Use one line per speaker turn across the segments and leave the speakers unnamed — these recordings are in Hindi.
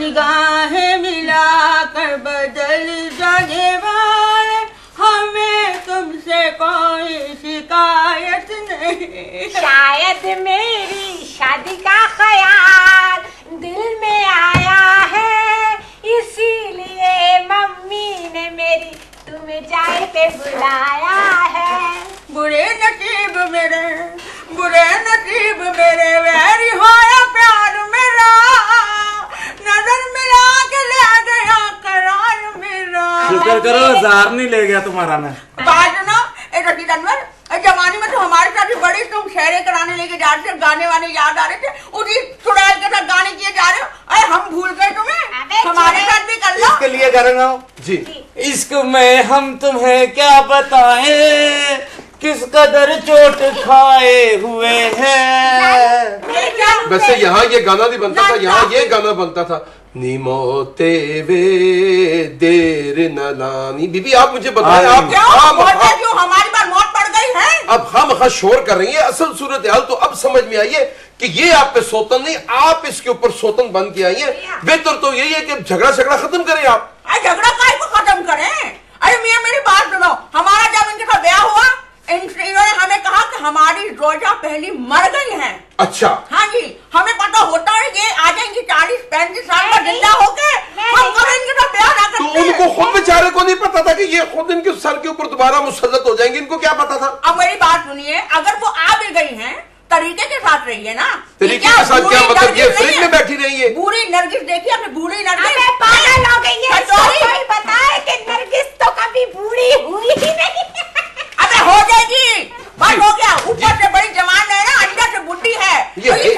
निगाहें मिलाकर बदल जाने वाले, हमें तुमसे कोई शिकायत नहीं।
शायद मेरी शादी का ख्याल दिल में आया है, इसीलिए मम्मी ने मेरी तुम्हें चाय पे बुलाया है।
बुरे नसीब मेरे, बुरे नसीब मेरे, वैरी होया प्यार मेरा, नजर मिला के ले गया करार मेरा।
शुक्र करो 1000 नहीं ले गया तुम्हारा मैं।
बात ना रशीद अनवर, जवानी में तो हमारे साथ ही बड़ी तुम शेरे कराने लेके जा रहे थे, गाने वाने याद आ रहे थे, उसी चुड़ैल के साथ गाने किए जा रहे हो। अरे हम भूल गए तुम्हें, हमारे साथ भी कर लो।
इसके लिए करूँगा जी। इश्क में हम तुम्हें क्या बताएं, किस कदर चोट खाए हुए हैं।
वैसे यहाँ ये गाना नहीं बनता था, यहाँ ये गाना बनता था, निमोते वे देर न लानी। बीबी आप मुझे बताएं, आप
क्यों हमारी बार मौत पड़ गई है?
अब हम शोर कर रही है, असल सूरत हाल तो अब समझ में आई है कि ये आप पे सोतन नहीं, आप इसके ऊपर सोतन बन के आई है। बेहतर तो यही है कि झगड़ा खत्म करें आप।
झगड़ा काय को खत्म करें? अरे मियां मेरी बात सुनो, हमारा जब इनके साथ ब्याह हुआ, इन्होंने हमें कहा कि हमारी रोजा पहली मर गई है।
अच्छा
हाँ जी, हमें पता होता है ये आ जाएंगी 40-35 साल का जिंदा होके, हम कभी इनके साथ ब्याह ना करते।
तो उनको खुद बेचारे को नहीं पता था कि ये खुद इनके सर के ऊपर दोबारा मुसल्लत हो जाएंगे, इनको क्या पता था?
अब मेरी बात सुनिए, अगर वो आ भी गई हैं, तरीके के साथ रहिए ना।
तरीके के साथ क्या मतलब? ये फ्रिज में बैठी रही है।
बूढ़ी नरगिस देखिए आपने, बूढ़ी नरगिस
पागल हो गई है। कोई बताए कि नरगिस तो कभी बूढ़ी हुई ही नहीं।
अबे हो जाएगी, बस हो गया। ऊपर से बड़ी जवान है ना, अंदर से बुढ़ी है। ये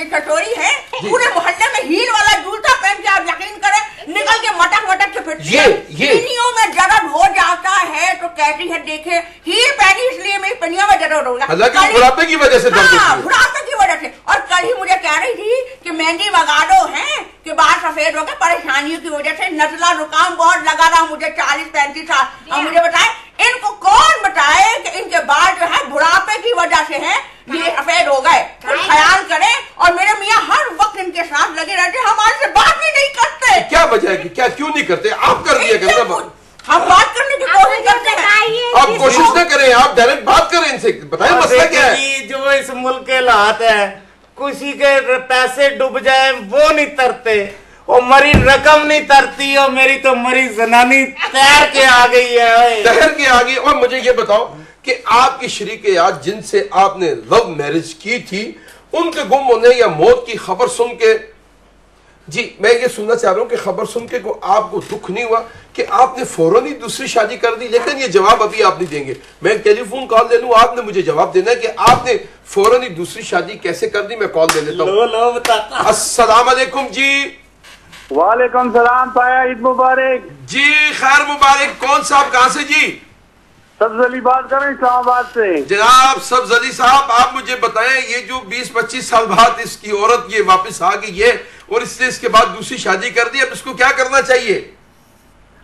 छठोरी है, पूरे मोहल्ले में हील वाला जूता पहन के आप यकीन करें निकल के मटक के फिरती है। पिनियों में दर्द हो जाता है तो कहती है देखे हील पहनी इसलिए मेरी पिनियों में दर्द हो गया।
हालांकि बुढ़ापे की वजह से दर्द होती है।
बुढ़ापे की वजह से। और कल ही मुझे कह रही थी कि मेहंदी लगा दो है कि बाल सफेद हो गए परेशानियों की वजह से, नजला जुकाम बहुत लगा रहा मुझे 40-35 साल। और मुझे बताए इनको कौन बताए कि इनके बाल जो है बुढ़ापे की वजह से है ये सफेद हो गए। ख्याल करें। और मेरे मियाँ हर वक्त इनके साथ लगे रहते, हमारे से बात भी नहीं करते।
क्या वजह है कि क्या क्यों नहीं करते? आप कर दिया करना,
हम बात करने की कोशिश करते हैं।
आप कोशिश न करें, आप डायरेक्ट बात करें इनसे, बताइए मसला क्या है।
जो इस मुल्क के हालात है, किसी के पैसे डूब जाए वो नहीं तरते, और मरी रकम नहीं तरती, और मेरी तो मरी जनानी तैर के आ गई है।
तैर के आ गई। और मुझे ये बताओ कि आपकी शरीके आज जिनसे आपने लव मैरिज की थी, उनके गुम होने या मौत की खबर सुन के, जी मैं ये सुनना चाह रहा हूं कि खबर सुन के को आपको दुख नहीं हुआ कि आपने फौरन ही दूसरी शादी कर दी? लेकिन ये जवाब अभी आप नहीं देंगे, मैं एक टेलीफोन कॉल ले लूं, आपने मुझे जवाब देना है कि आपने फौरन ही दूसरी शादी कैसे कर दी। मैं कॉल दे लेता हूँ। अस्सलाम वालेकुम जी।
वालेकुम सलाम पाया, ईद मुबारक
जी। खैर मुबारक। कौन साहब कहाँ से जी?
सब्ज अली बात कर रहे हैं इस्लामाबाद से।
जनाब सब्ज अली साहब, आप मुझे बताएं ये जो 20-25 साल बाद इसकी औरत ये वापस आ गई है और इसने इसके बाद दूसरी शादी कर दी, अब इसको क्या करना चाहिए?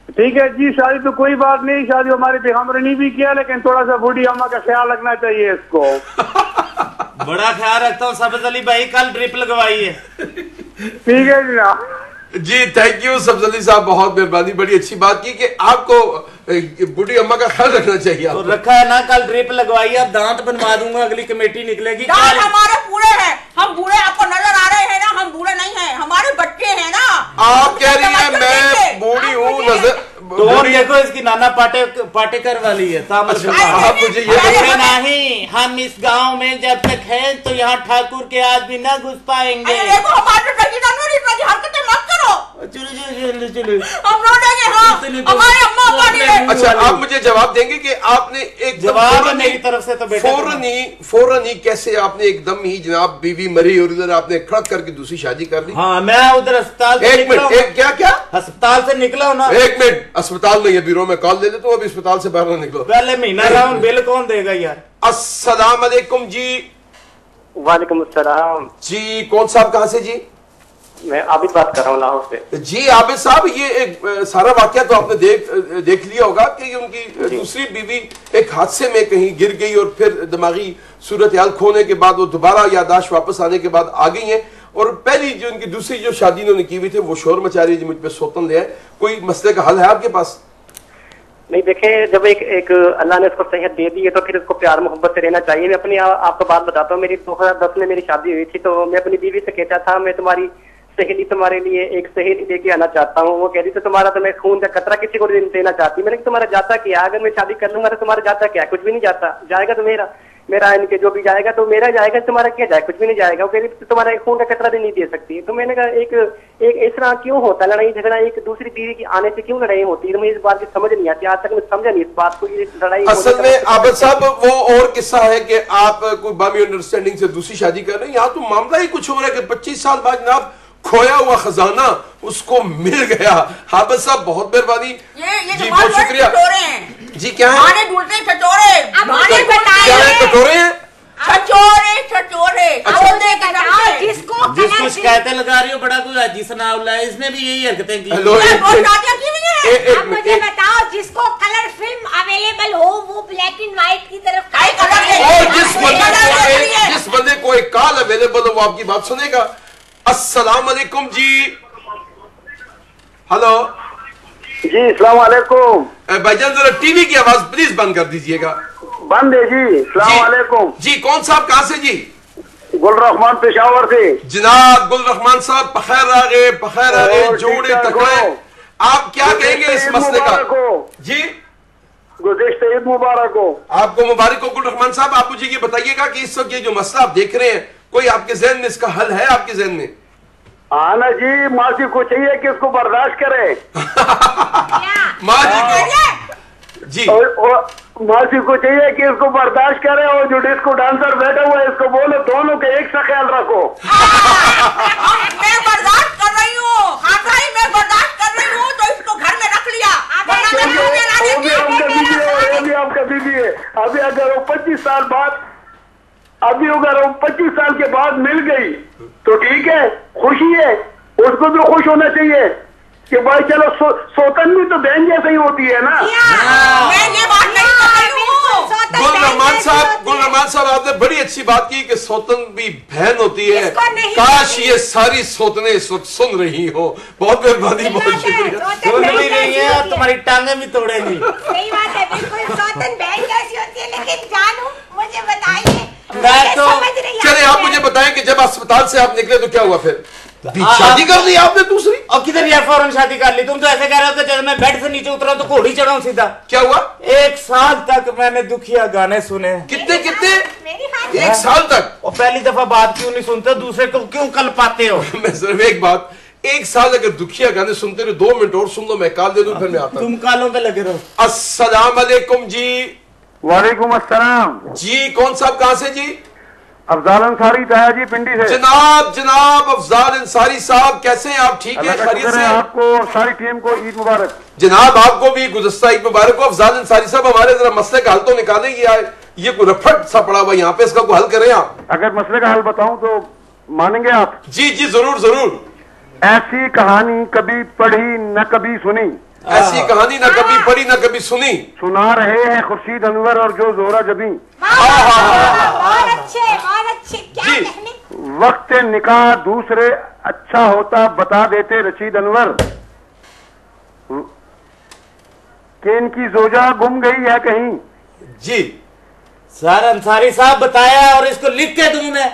ठीक है जी, शादी तो कोई बात नहीं, शादी हमारे पैगम्बर ने भी किया, लेकिन थोड़ा सा बूढ़ी अम्मा का ख्याल रखना चाहिए इसको।
बड़ा ख्याल रखता हूँ सब्ज अली भाई, कल ड्रिप लगवाई है।
ठीक है जनाब
जी, थैंक यू सब्ज अली साहब, बहुत मेहरबानी। बड़ी अच्छी बात की कि आपको बूढ़ी अम्मा का ख्याल रखना चाहिए।
तो रखा है ना, कल ड्रिप लगवाई, अब दांत बनवा दूंगा, अगली कमेटी निकलेगी।
दांत हमारे पूरे हैं, हम बूढ़े आपको नजर आ रहे हैं ना, हम बूढ़े नहीं हैं, हमारे बच्चे हैं ना।
आप कह रही हैं मैं बूढ़ी हूँ, नजर
देखो इसकी नाना पाटेकर वाली है।
आप मुझे ये
नहीं, हम इस गांव में जब तक हैं तो यहाँ ठाकुर के आदमी न घुस पाएंगे।
हरकतें मत करो।
चलो
हम रोनेंगे। हाँ, हमारे अम्मा पापा।
अच्छा, आप मुझे जवाब देंगे कि आपने एक
जवाब मेरी तरफ से तो
फौरन ही कैसे आपने एकदम ही जनाब बीवी मरी और इधर आपने खड़क करके दूसरी शादी कर दी?
हाँ, मैं उधर अस्पताल से
एक मिनट, क्या
अस्पताल से निकला हूँ ना।
एक मिनट, अस्पताल नहीं है, ब्यूरो में कॉल दे देता हूँ, अभी अस्पताल से बाहर ना निकलो।
पहले महीना राउंड बिल कौन देगा यार?
अस्सलाम वालेकुम जी।
वालेकुम अस्सलाम
जी। कौन साहब कहाँ से जी?
मैं आबिद बात कर रहा हूँ लाहौर से।
जी आबिद साहब, ये एक सारा वाकया तो आपने देख लिया होगा कि उनकी दूसरी बीवी एक हादसे में कहीं गिर गई और फिर दिमागी सूरत हाल खोने के बाद वो दोबारा यादाश्त वापस आने के बाद आ गई हैं। और पहली जो उनकी दूसरी जो शादी इन्होंने की हुई थी वो शोर मचा रही है, मुझ पे सौतन ले आए। कोई मसले का हल है आपके पास?
नहीं देखें, जब एक अल्लाह ने उसको सेहत दे दी है तो फिर उसको प्यार मोहब्बत से रहना चाहिए। मैं अपनी आपको बात बताता हूँ, मेरी 2010 में मेरी शादी हुई थी, तो मैं अपनी बीवी से कहता था मैं तुम्हारी सहेली, तुम्हारे लिए एक सहेली लेके आना चाहता हूँ। वो कह रही तो तुम्हारा तो मैं खून का कतरा किसी को देना चाहती। मैंने कहा तुम्हारा जाता क्या? अगर मैं शादी कर लूंगा तो तुम्हारा जाता क्या? कुछ भी नहीं जाता, जाएगा तो मेरा इनके जो भी जाएगा तो मेरा जाएगा, तुम्हारा क्या जाएगा? कुछ भी नहीं जाएगा। वो कह रही तो तुम्हारा खून का कतरा भी नहीं दे सकती। तो मैंने कहा एक इस तरह क्यों होता है लड़ाई झगड़ा? एक दूसरी बीवी की आने से क्यों लड़ाई होती है? मुझे इस बात की समझ नहीं आती, आज तक मैं समझा नहीं इस बात को। लड़ाई
असल में आबिद साहब वो और किस्सा है कि आप कोई बामी अंडरस्टैंडिंग से दूसरी शादी कर रहे हैं। यहाँ तो मामला ही कुछ हो रहा है कि 25 साल बाद जनाब खोया हुआ खजाना उसको मिल गया। हाफिज साहब बहुत मेहरबानी, जी बहुत शुक्रिया जी। क्या है?
खाने ढूंढते छचोरे,
क्या है? कटोरे हैं?
छचोरे
जिसको शिकायतें लगा रही हो बड़ा कोई हाजी सनाउल्लाह, इसने भी यही हरकतें की।
अब मुझे बताओ, जिसको कलर फिल्म अवेलेबल हो वो ब्लैक एंड व्हाइट की तरफ,
और जिस बंदे को एक कॉल अवेलेबल हो वो आपकी बात सुनेगा। अस्सलाम वालेकुम जी। हेलो
जी, अस्सलाम वालेकुम
भाईजान, जरा टीवी की आवाज प्लीज बंद कर दीजिएगा।
बंद है जी। अस्सलाम वालेकुम
जी। कौन साहब कहाँ से जी?
गुल रहमान पेशावर से।
जनाब गुल रहमान साहब पखैर आ गए जोड़े तकड़े। आप क्या कहेंगे इस मसले का? जी
गुज़िश्ता ईद मुबारक हो।
आपको मुबारक हो गुल रहमान साहब। आप मुझे ये बताइएगा कि इस वक्त ये जो मसला आप देख रहे हैं, कोई आपके जहन में इसका हल है? आपके जहन में?
हाँ ना जी, मासी को चाहिए कि इसको बर्दाश्त करे।
माँ जी को जी,
मासी को चाहिए कि इसको बर्दाश्त करे, और जो डिस्को डांसर बैठा हुआ है इसको बोलो दोनों का एक सा ख्याल रखो।
मैं बर्दाश्त कर रही हूँ, मैं बर्दाश्त कर रही हूँ, तो इसको घर में रख लिया।
आपका बीवी है। अभी अगर वो 25 साल बाद, अभी अगर वो 25 साल के बाद मिल गई तो ठीक है, खुशी है, उसको भी खुश होना चाहिए कि भाई चलो सौतन भी तो बहन जैसे ही होती है ना।
मैं ये बात नहीं कर रही हूँ।
गुल रहमान साहब आपने बड़ी अच्छी बात की कि सौतन भी बहन होती है। काश ये सारी सौतने इस वक्त सुन रही हो। बहुत मेहरबानी, बहुत शुक्रिया।
सुन भी रही है और तुम्हारी टांगे भी तोड़ेंगी।
सही बात है, बिल्कुल सौतन बहन कैसी होती है। लेकिन जानू मुझे बताइए,
मैं तो
चले आप मुझे बताएं कि जब अस्पताल से आप निकले तो क्या हुआ फिर? शादी कर ली आपने दूसरी?
और किधर यार फौरन शादी कर ली? तुम तो ऐसे कह रहे हो कि जब मैं बेड से नीचे उतरा तो घोड़ी चढ़ाऊं सीधा।
क्या हुआ?
1 साल तक मैंने दुखिया गाने सुने।
कितने
मेरी बात
1 साल तक?
और पहली दफा बात क्यों नहीं सुनते, दूसरे को क्यों कल पाते हो?
मैं सिर्फ एक बात, 1 साल अगर दुखिया गाने सुनते रहे, 2 मिनट और सुन लो, मैं कॉल दे दूं फिर मैं आता हूं।
तुम कालों पे लगे रहो।
अस्सलाम वालेकुम जी।
वालेकुम अस्सलाम
जी। कौन साहब कहाँ से जी?
अफजाल अंसारी ताया जी पिंडी से।
जनाब अफजाल अंसारी साहब, कैसे हैं आप? ठीक है, खैरियत से?
आपको और सारी टीम को ईद मुबारक।
जनाब आपको भी गुज़श्ता ईद मुबारक हो। अफजाल अंसारी साहब, हमारे जरा मसले का हल तो निकालें। ये कोई रफट सा पड़ा हुआ यहाँ पे, इसका कोई हल करें आप।
अगर मसले का हल बताऊं तो मानेंगे आप?
जी जी जरूर जरूर।
ऐसी कहानी कभी पढ़ी न कभी सुनी,
ऐसी कहानी ना कभी पढ़ी ना कभी सुनी,
सुना रहे हैं खुर्शीद अनवर और जो जोरा जबी।
बहुत अच्छे क्या कहने।
वक्त निकाह दूसरे अच्छा होता बता देते रशीद अनवर, कि इनकी जोजा गुम गई है कहीं।
जी
सर अंसारी साहब बताया, और इसको लिख के दूं मैं?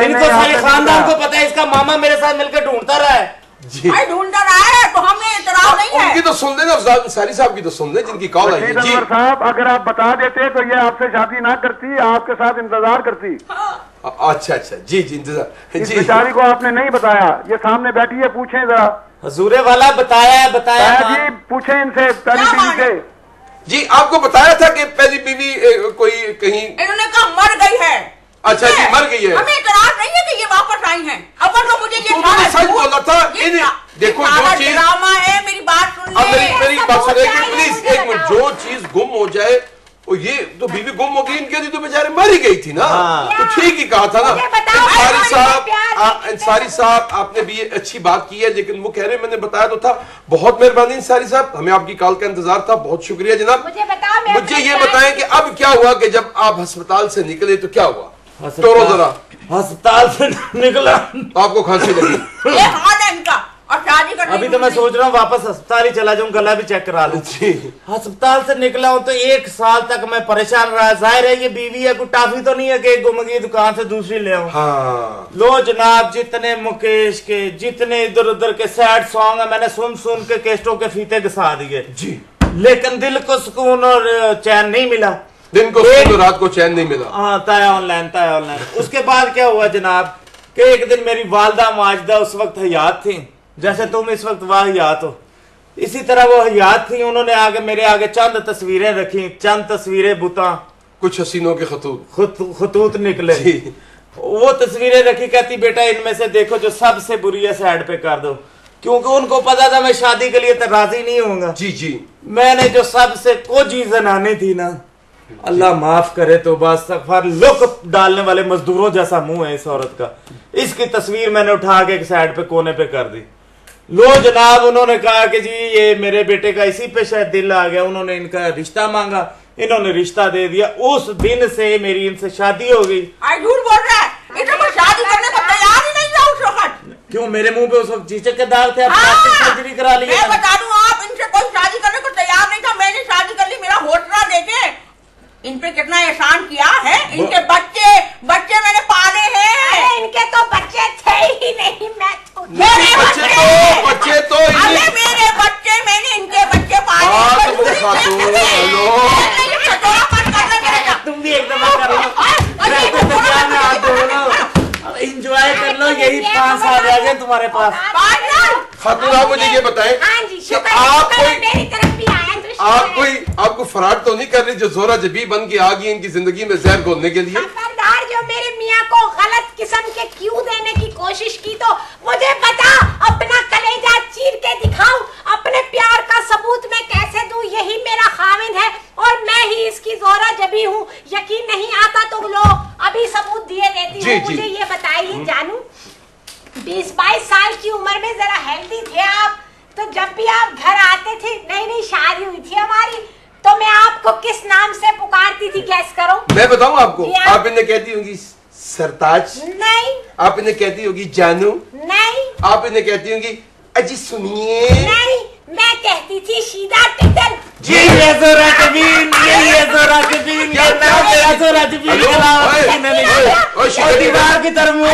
इनको सारे खानदान को पता है, इसका मामा मेरे साथ मिलकर ढूंढता रहा है।
जी
ढूंढता रहा है तो हमें इतराज नहीं है।
उनकी तो सुन लेना, अफजाल अंसारी साहब की तो सुन ले, जिनकी कॉल आई है। जी
साहब, अगर आप बता देते तो ये आपसे शादी ना करती, आपके साथ इंतजार करती।
अच्छा अच्छा, जी जी इंतजार।
इस बेचारी को आपने नहीं बताया, ये सामने बैठी है, पूछें जरा।
हजूरे वाला बताया
जी, पूछें इनसे पहली बीवी से।
जी आपको बताया था कि पहली बीवी कोई कहीं,
इन्होंने कहा मर गई है।
अच्छा जी, मर गई है।
हमें इतराज नहीं है कि ये वापस आई हैं। अब तो मुझे ये
सच बोला था। देखो जो चीज
ड्रामा है, मेरी बात सुन ले।
मेरी बात सुनिए प्लीज, एक मिनट। जो चीज गुम हो जाए, और ये तो बीवी गुम हो गई, इनके लिए तो बेचारे मर ही गई थी ना। तो ठीक ही कहा था ना। अंसारी साहब आपने भी अच्छी बात की है, लेकिन वो कह रहे मैंने बताया तो था। बहुत मेहरबानी अंसारी साहब, हमें आपकी कॉल का इंतजार था। बहुत शुक्रिया जनाब। मुझे ये बताएं कि अब क्या हुआ कि जब आप अस्पताल से निकले तो क्या हुआ? तोड़ो जरा।
अस्पताल से निकला
आपको खांसी लगी?
ये हाल है इनका। और शादी करने
अभी तो मैं सोच रहा हूँ वापस अस्पताल ही चला जाऊं, गला भी चेक करा लूं। अस्पताल से निकला हूं तो 1 साल तक मैं परेशान रहा। जाहिर है ये बीवी है, कोई टाफी तो नहीं है कि गुम गई दुकान से दूसरी ले आऊं।
हाँ।
लो जनाब, जितने मुकेश के जितने इधर उधर के सैड सॉन्ग है मैंने सुन सुन के केस्टों के फीते घसा दिए
जी,
लेकिन दिल को सुकून और चैन नहीं मिला।
दिन को सुकून, रात को चैन नहीं मिला।
हाँ, तय ऑनलाइन। उसके बाद क्या हुआ जनाब कि एक दिन मेरी वालदा माजदा उस वक्त हयात थी, जैसे तुम इस वक्त वाहियात हो, इसी तरह वो हयात थी। उन्होंने आगे मेरे आगे चंद तस्वीरें रखी, चंद तस्वीरें बुता,
कुछ हसीनों के
खतूत निकले। वो तस्वीरें रखी, कहती बेटा इनमें से देखो जो सबसे बुरी है साइड पे कर दो, क्योंकि उनको पता था मैं शादी के लिए तो राजी नहीं होऊंगा।
जी जी।
मैंने जो सबसे कोजी जनानी थी ना, अल्लाह माफ करे तो बस सफर लुक डालने वाले मजदूरों जैसा मुंह है इस औरत का, इसकी तस्वीर मैंने उठा के एक साइड पे कोने पे कर दी। लो जनाब, उन्होंने कहा कि जी ये मेरे बेटे का इसी पे शायद दिल आ गया, उन्होंने इनका रिश्ता मांगा, इन्होंने रिश्ता दे दिया। उस दिन से मेरी इनसे शादी हो गई।
झूठ बोल रहा है, इतना कोई शादी करने को तैयार ही नहीं था उस वक्त।
क्यों, मेरे मुंह पे उस वक्त चीचक के दाग थे? प्लास्टिक सर्जरी करा ली।
मैं बता दूं, आप इनसे कोई शादी करने को तैयार नहीं था, मैंने शादी कर ली। मेरा होटला देखे, इन पे कितना एहसान किया है। इनके बच्चे मैंने पाले हैं।
इनके तो बच्चे थे ही नहीं। मैं तो
मेरे
बच्चे तो
अरे मेरे बच्चे, मैंने इनके बच्चे पाले।
तुम भी एकदम कर लो, इंजॉय कर लो, यही 5 साल आ गए तुम्हारे पास।
खातून आप मुझे ये बताएं कि आपको फराड तो नहीं कर रही जो जोरा जबी बन के आ गई इनकी जिंदगी में जहर घोलने के लिए?
खबरदार, जो मेरे मियाँ को गलत किस्म के क्यों देने की कोशिश की तो मुझे बता, अपना कलेजा चीर के दिखाऊं, अपने प्यार का सबूत मैं कैसे दूं? यही मेरा खाविंद है और मैं ही इसकी जोरा जबी हूँ। यकीन नहीं आता तो लो, अभी सबूत दिए देती हूँ। मुझे ये बताइए जानू, 20-22 साल की उम्र में जरा हेल्दी थे आप, तो जब भी आप घर आते थे, नई शादी हुई थी हमारी, तो मैं आपको किस नाम से पुकारती थी? गैस करो।
मैं बताऊं आपको? आप इन्हें कहती होगी सरताज?
नहीं।
आप इन्हें कहती होगी जानू?
नहीं।
आप इन्हें कहती होगी अजी सुनिए?
नहीं, मैं कहती थी शीदा टिटल।
यही है जोरा जबीन, यही है जोरा जबीन, ये नाम मेरा जोरा जबीन। दीवार की तरफ मुंह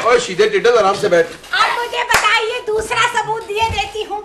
ओए सीधे टिटल, आराम से बैठ।
अब मुझे बताइए, दूसरा सबूत दिए देती हूँ।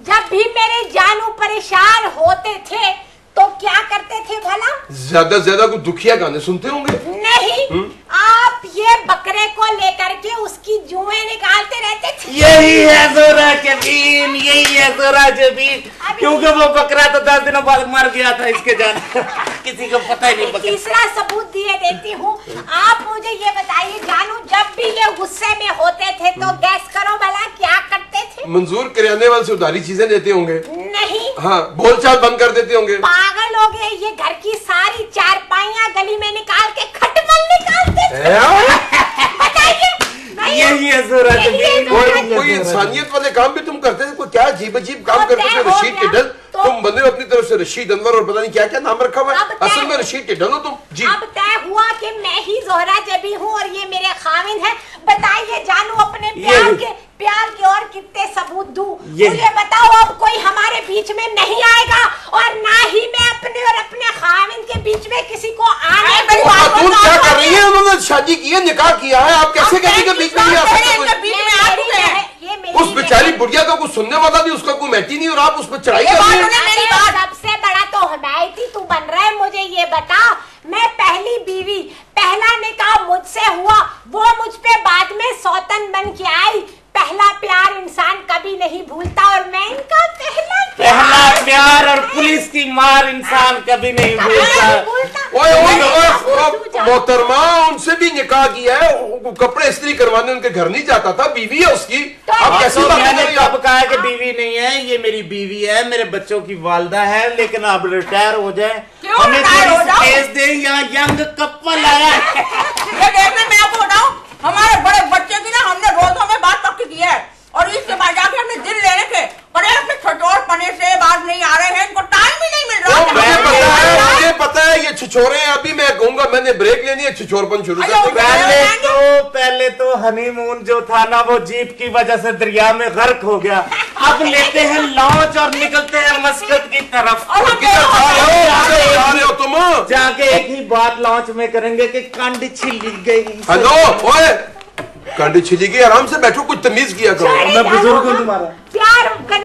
जब भी मेरे जानू परेशान होते थे तो क्या करते थे भला?
ज्यादा से ज्यादा कुछ दुखिया गाने सुनते होंगे?
नहीं, आप ये बकरे को लेकर के उसकी जुएं निकालते रहते थे।
यही है जोरा जबीन, यही है जोरा जबीन, क्योंकि वो बकरा तो 10 दिनों बाद मर गया था इसके जाने किसी को पता ही नहीं।
तीसरा सबूत दिए देती हूँ। आप मुझे ये बताइए जानू, जब भी ये गुस्से में होते थे तो गैस करो भला क्या करते थे?
मंजूर किराने वाले से उधारी चीजें देते होंगे?
नहीं।
हाँ, बोलचाल बंद कर देते होंगे?
पागल हो गए, ये घर की सारी चारपाइयाँ गली में निकाल के खटमल निकालते थे। बताइए।
यही है जोरा जबीन।
कोई इंसानियत वाले काम भी तुम करते थे? कोई क्या अजीब अजीब काम करते थे? रशीद टिड्डल तुम बंदे अपनी तरफ से रशीद अनवर और पता नहीं क्या क्या नाम रखा हुआ है, असल में रशीद टिड्डल हो तुम। जी,
अब तय हुआ कि मैं ही जोहरा जबी हूँ और ये मेरे खाविंद है। बताइए जानू, अपने प्यार के और कितने सबूत दूं? मुझे बताओ, अब कोई हमारे बीच में नहीं आएगा और ना ही मैं अपने और अपने खाविंद के बीच में किसी को आने दूंगा।
खातून क्या कर रही है? उन्होंने शादी की है, निकाह किया है, आप कैसे कहती के बीच में नहीं आ सकते? उस बेचारी बुढ़िया का कुछ सुनने वाला नहीं, उसका कोई मैटी नहीं और आप उस पर चढ़ाई कर रही हैं।
सबसे बड़ा तो हमायती तू बन रहा है। मुझे ये बता, मैं पहली बीवी, पहला निकाह मुझसे हुआ, वो मुझ पे बाद में सौतन बन के आई। पहला प्यार इंसान कभी नहीं भूलता और मैं इनका पहला
प्यार और पुलिस की मार इंसान कभी नहीं भूलता।
मोहतरमा, उनसे भी निकाह किया है, कपड़े इस्त्री करवाने उनके घर नहीं जाता था, बीवी है उसकी।
अब कैसे मैंने कब कहा कि बीवी नहीं है? ये मेरी बीवी है, मेरे बच्चों की वालदा है, लेकिन अब रिटायर हो जाए, हमें स्पेस दे। यहाँ यंग कपल आया है।
मैं आपको बताऊं, हमारे बड़े बच्चे की ना हमने रोजों में बात पक्की की है और इसके बाद जाके हमने दिल लेने के और अपने छटोर पने से बात नहीं आ रहे हैं, इनको टाइम ही नहीं मिल रहा।
मुझे पता है ये छिछोरे हैं। अभी मैं कहूंगा करूंगा, मैंने ब्रेक लेनी है, छिछोरपन शुरू कर देंगे।
पहले तो हनीमून जो था ना वो जीप की वजह से दरिया में गर्क हो गया। अब लेते हैं लॉन्च और निकलते हैं मस्कत की तरफ।
जा रहे हो तुम?
जाके एक ही बात लॉन्च में करेंगे कि कंड छिली गई।
हेलो ओए, कंड छिली गई, आराम से बैठो, कुछ तमीज किया करो।
मैं बुजुर्ग हूँ तुम्हारा।
प्यार